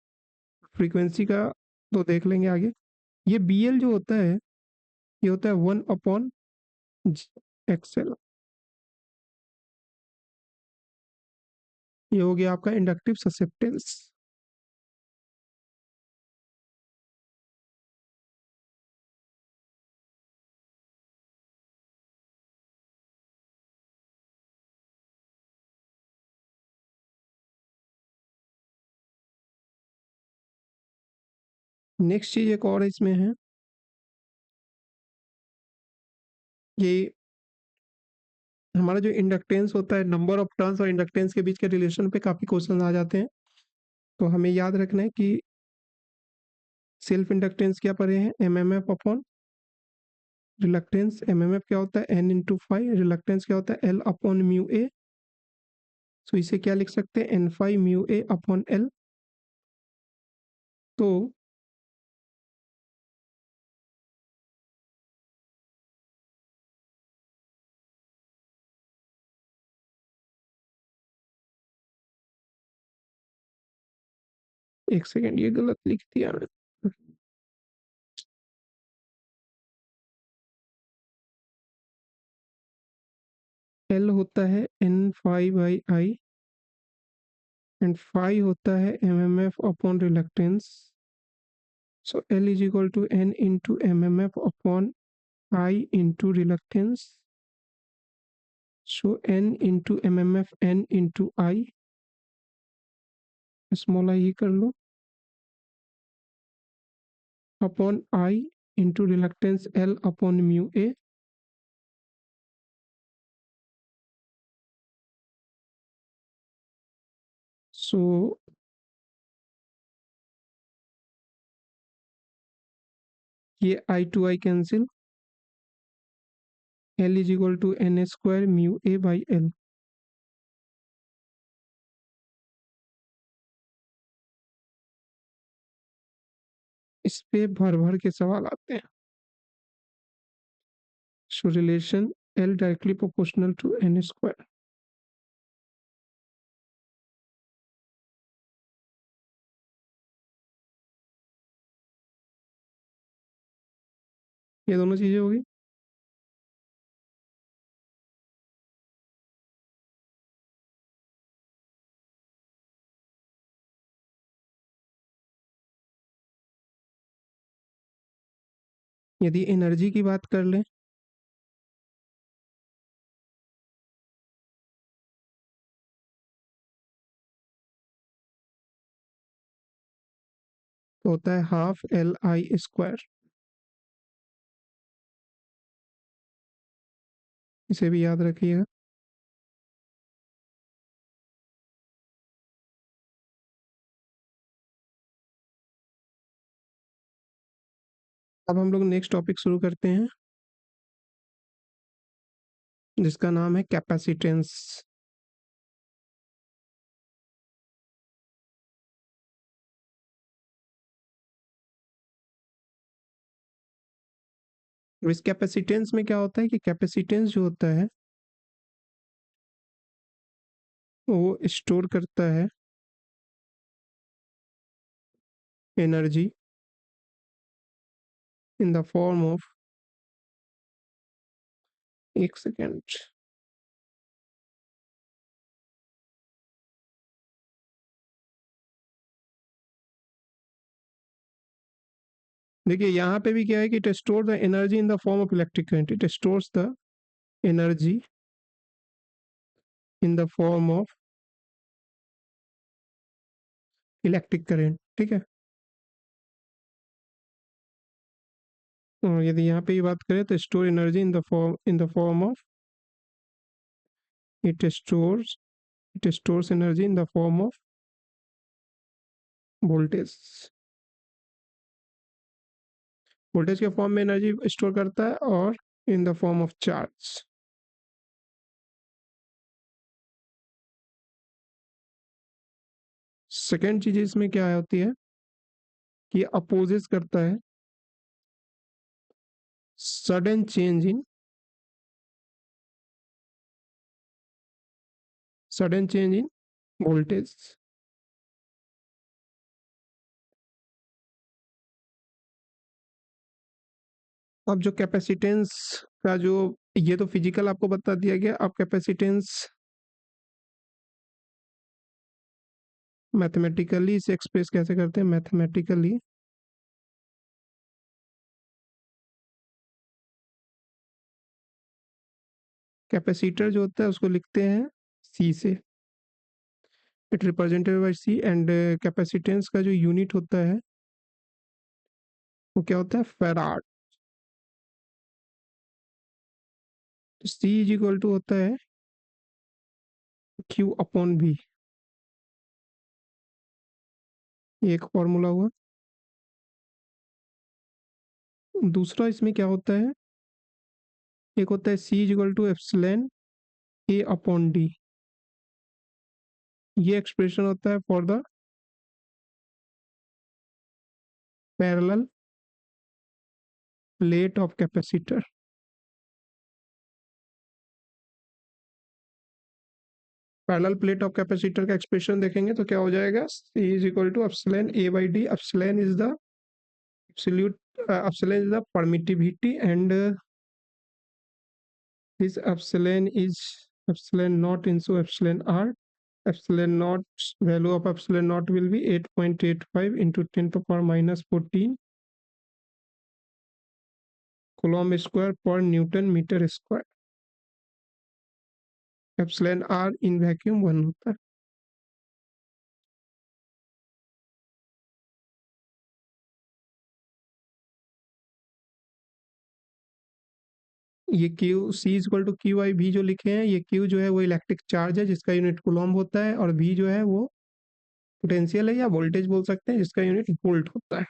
फ्रीक्वेंसी का तो देख लेंगे आगे। ये बीएल जो होता है ये होता है 1/एक्सेल। ये हो गया आपका इंडक्टिव ससेप्टेंस। नेक्स्ट चीज एक और इसमें है, ये हमारा जो इंडक्टेंस होता है, नंबर ऑफ टर्न्स और इंडक्टेंस के बीच के रिलेशन पे काफी क्वेश्चन आ जाते हैं। तो हमें याद रखना है कि सेल्फ इंडक्टेंस क्या पढ़े हैं? MMF upon reluctance. एमएमएफ क्या होता है? n/φ। रिलक्टेंस क्या होता है? l अपॉन म्यू ए। तो इसे क्या लिख सकते हैं? n φ mu A upon l। तो एक सेकेंड, ये गलत लिख दिया मैंने। l होता है n φ/i एंड फाई होता है MMF upon reluctance. So l is equal to n into MMF upon I into reluctance. So n into MMF n into I, small I ही कर लो, upon I into reluctance l upon mu A. So ये I to I cancel, l is equal to n² mu A by L. इस पे भर भर के सवाल आते हैं। So relation l directly proportional to n²। ये दोनों चीजें होगी। यदि एनर्जी की बात कर लें तो होता है ½ Li²। इसे भी याद रखिएगा। अब हम लोग नेक्स्ट टॉपिक शुरू करते हैं जिसका नाम है कैपेसिटेंस। इस कैपेसिटेंस में क्या होता है कि कैपेसिटेंस जो होता है वो स्टोर करता है energy in the form of, एक सेकेंड, देखिए यहाँ पे भी क्या है कि it store the energy in the form of electric current. It stores the energy in the form of electric current. ठीक है। और यदि यहाँ पे ही बात करें तो store energy in the form of it stores energy in the form of voltage. Voltage के फॉर्म में एनर्जी स्टोर करता है और in the form of charge. Second चीज इसमें क्या होती है कि अपोजेस करता है सडन चेंज इन वोल्टेज। अब जो कैपेसिटेंस का जो ये तो फिजिकल आपको बता दिया गया। अब कैपेसिटेंस मैथमेटिकली इसे एक्सप्रेस कैसे करते हैं मैथमेटिकली। कैपेसिटर जो होता है उसको लिखते हैं सी से। It represented by C and capacitance का जो यूनिट होता है वो क्या होता है farad. C is equal to होता है क्यू अपॉन वी। ये एक फॉर्मूला हुआ। दूसरा इसमें क्या होता है एक होता है C is equal to epsilon A upon D. ये एक्सप्रेशन होता है for the parallel plate of capacitor. Parallel plate of capacitor का एक्सप्रेशन देखेंगे तो क्या हो जाएगा C is equal to epsilon A by D. Epsilon is the absolute epsilon is the permittivity and this epsilon is epsilon naught into epsilon r. Epsilon naught value of epsilon naught will be 8.85 into 10 to the power minus 14 coulomb square per Newton meter square. Epsilon r in vacuum 1 होता है। ये Q C equal to Q I भी जो लिखे हैं ये Q जो है वो इलेक्ट्रिक चार्ज है जिसका यूनिट कुलॉम्ब होता है और भी जो है वो पोटेंशियल है या वोल्टेज बोल सकते हैं जिसका यूनिट वोल्ट होता है।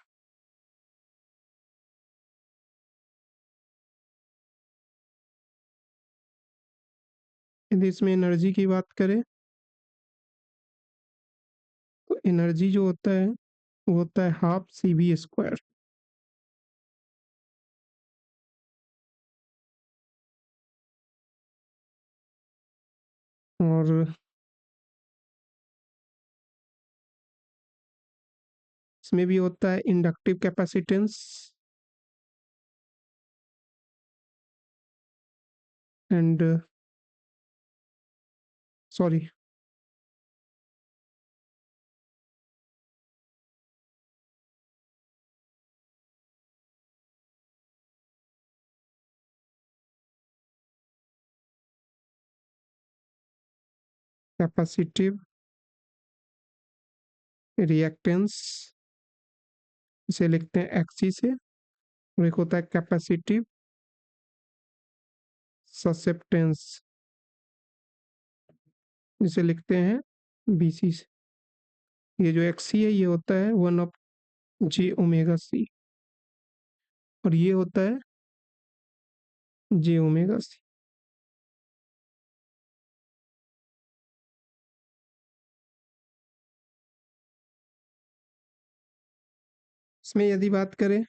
यदि इसमें एनर्जी की बात करें तो एनर्जी जो होता है वो होता है हाफ सी बी स्क्वायर। और इसमें भी होता है inductive capacitance and sorry capacitive reactance इसे लिखते हैं एक्सी से और एक होता है कैपेसिटिव ससेप्टेंस जिसे लिखते हैं बीसी से। ये जो एक्सी है ये होता है 1 ऑफ जे ओमेगा सी और ये होता है जे ओमेगा सी। इसमें यदि बात करें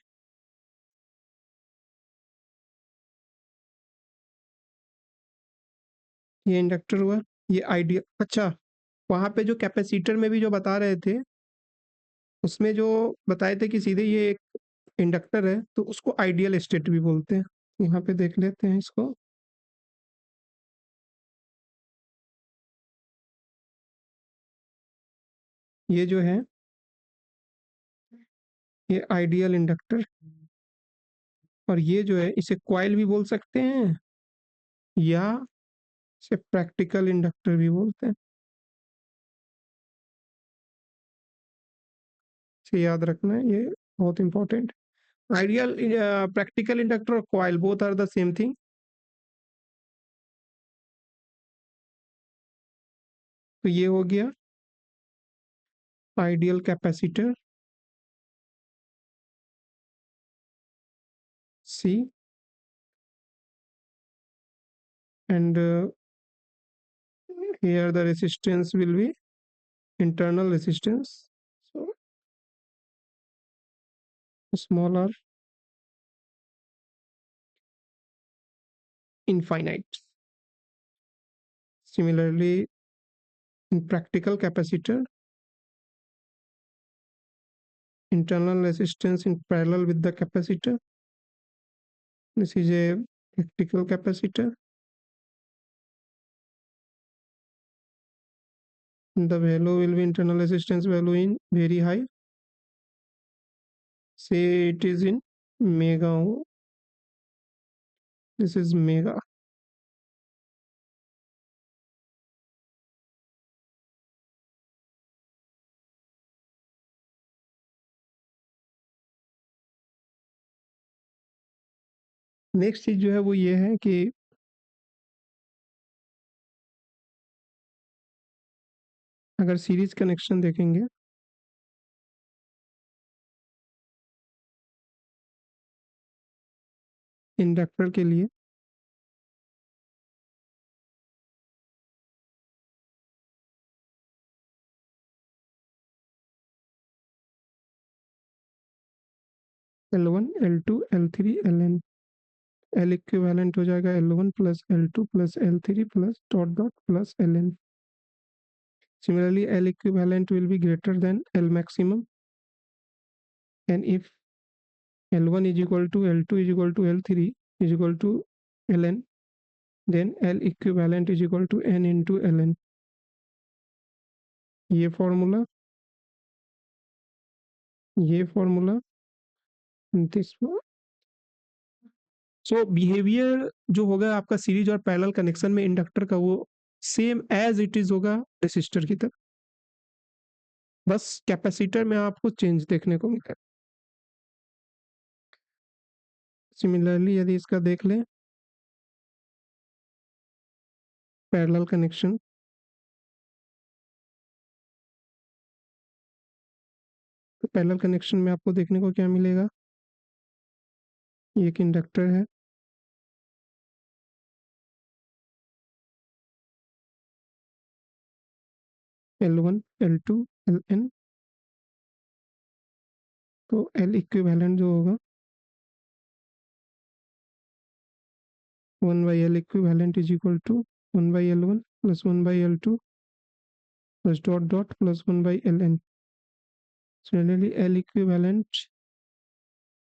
ये इंडक्टर हुआ ये आइडियल। अच्छा वहां पे जो कैपेसिटर में भी जो बता रहे थे उसमें जो बताए थे कि सीधे ये एक इंडक्टर है तो उसको आइडियल स्टेट भी बोलते हैं। यहाँ पे देख लेते हैं इसको। ये जो है ये आइडियल इंडक्टर और ये जो है इसे कॉइल भी बोल सकते हैं या इसे प्रैक्टिकल इंडक्टर भी बोलते हैं। इसे याद रखना है ये बहुत इंपॉर्टेंट। आइडियल प्रैक्टिकल इंडक्टर और coil both are the same thing. तो ये हो गया ideal capacitor C, and here the resistance will be internal resistance, so small r infinite. Similarly, in practical capacitor, internal resistance in parallel with the capacitor. This is a practical capacitor. The value will be internal resistance value in very high. Say it is in mega ohm. This is mega. Next चीज जो है वो ये है कि अगर series connection देखेंगे inductor के लिए, L1 L2 L3 Ln, L equivalent हो जाएगा L1 plus L2 plus L3 plus dot dot plus Ln. Similarly, L equivalent will be greater than L maximum, and if L1 is equal to L2 is equal to L3 is equal to Ln, then L equivalent is equal to N into Ln. ये formula, ये formula, this, so behaviour जो होगा आपका series और parallel connection में inductor का वो same as it is होगा रेसिस्टर की तरह, बस कैपेसिटर में आपको चेंज देखने को मिलेगा। सिमिलरली यदि इसका देख लें पैरेलल कनेक्शन, तो पैरेलल कनेक्शन में आपको देखने को क्या मिलेगा, ये एक इंडक्टर है, L1 L2 Ln, तो L इक्विवेलेंट जो होगा 1 by L equivalent is equal to 1 by L1 plus 1 by L2 plus dot dot plus 1 by Ln. Similarly, L equivalent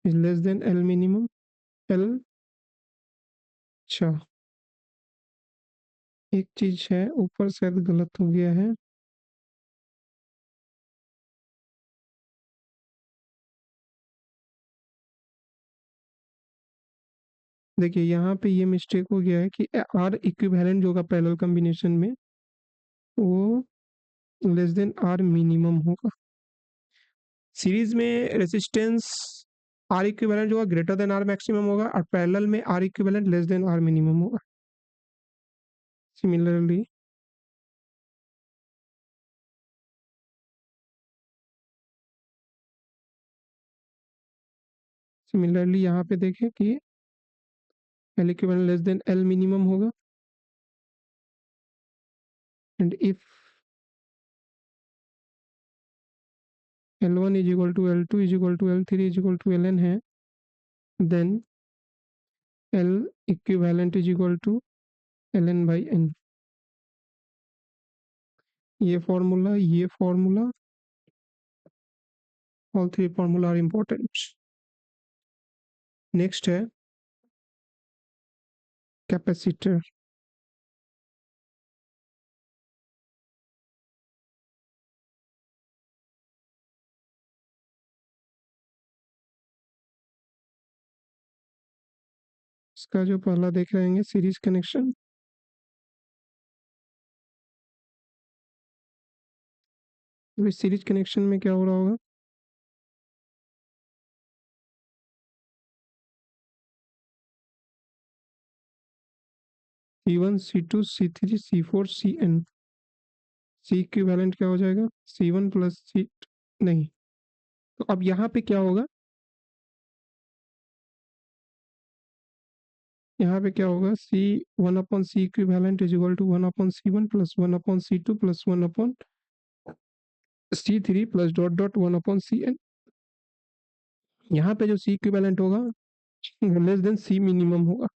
is less than L minimum. L, अच्छा एक चीज है ऊपर शायद गलत हो गया है, देखिए यहाँ पे ये मिस्टेक हो गया है कि आर इक्विवेलेंट जो होगा पैरेलल कॉम्बिनेशन में वो लेस देन आर मिनिमम होगा। सीरीज में रेजिस्टेंस आर इक्विवेलेंट जो होगा ग्रेटर देन आर मैक्सिमम होगा और पैरेलल में R equivalent less than R minimum होगा। सिमिलरली यहाँ पे देखें कि L equivalent less than L minimum होगा, and if L1 is equal to L2 is equal to L3 is equal to Ln है, then L equivalent is equal to Ln by N. ये formula, all three formula are important. Next है capacitor. इसका जो पहला देख रहे हैं series connection, series connection में क्या हो रहा होगा, C1 C2 C3 C4 Cn। C equivalent क्या हो जाएगा? C1 प्लस C नहीं, तो अब यहाँ पे क्या होगा? यहाँ पे क्या होगा? C1/C equivalent is equal to 1/C1 plus 1/C2 plus 1/C3 plus dot dot 1/Cn। यहाँ पे जो C इक्विवेलेंट होगा लेस देन C मिनिमम होगा।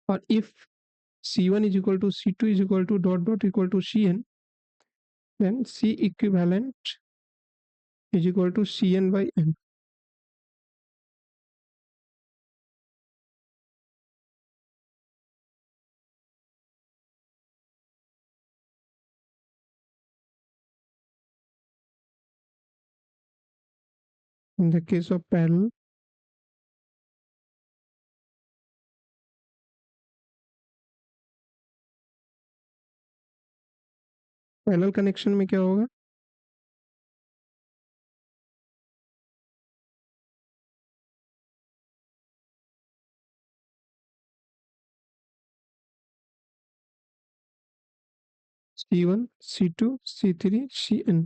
और if C1 is equal to C2 is equal to dot dot equal to Cn, then C equivalent is equal to Cn by n। In the case of parallel connection में क्या होगा? C1 C2 C3 Cn।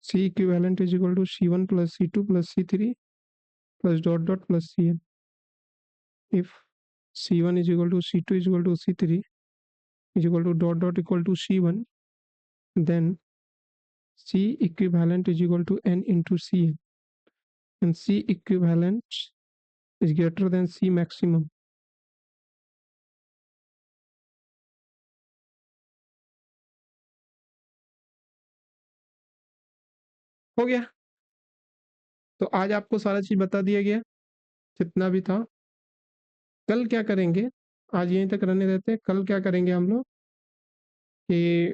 C equivalent is equal to C1 plus C2 plus C3 plus dot dot plus Cn। If C1 is equal to C2 is equal to C3 is equal to dot dot equal to C1, then C equivalent is equal to n into Cn, and C equivalent is greater than C maximum। हो गया। तो आज आपको सारा चीज बता दिया गया जितना भी था। कल क्या करेंगे? आज यहीं तक रहने देते हैं। कल क्या करेंगे हम लोग कि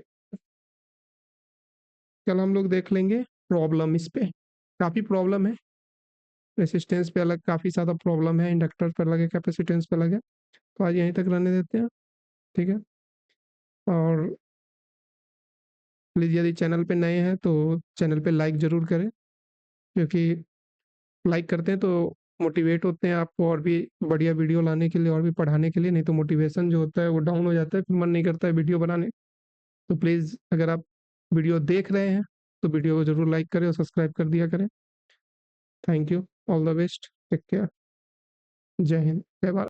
कल हम लोग देख लेंगे प्रॉब्लम। इस पे काफी प्रॉब्लम है। रेसिस्टेंस पे अलग काफी ज्यादा प्रॉब्लम है, इंडक्टर पे अलग है, कैपेसिटेंस पे अलग है। तो आज यहीं तक रहने देते हैं, ठीक है। और प्लीज यदि चैनल पे नए हैं तो चैनल पे लाइक जरूर करें, क्योंकि लाइक करते हैं तो मोटिवेट होते हैं आपको और भी बढ़िया वीडियो लाने के लिए और भी पढ़ाने के लिए। नहीं तो मोटिवेशन जो होता है वो डाउन हो जाता है, फिर मन नहीं करता है वीडियो बनाने। तो प्लीज़ अगर आप वीडियो देख रहे हैं तो वीडियो को जरूर लाइक करें और सब्सक्राइब कर दिया करें। Thank you, all the best, take care, जय हिंद, जय भारत।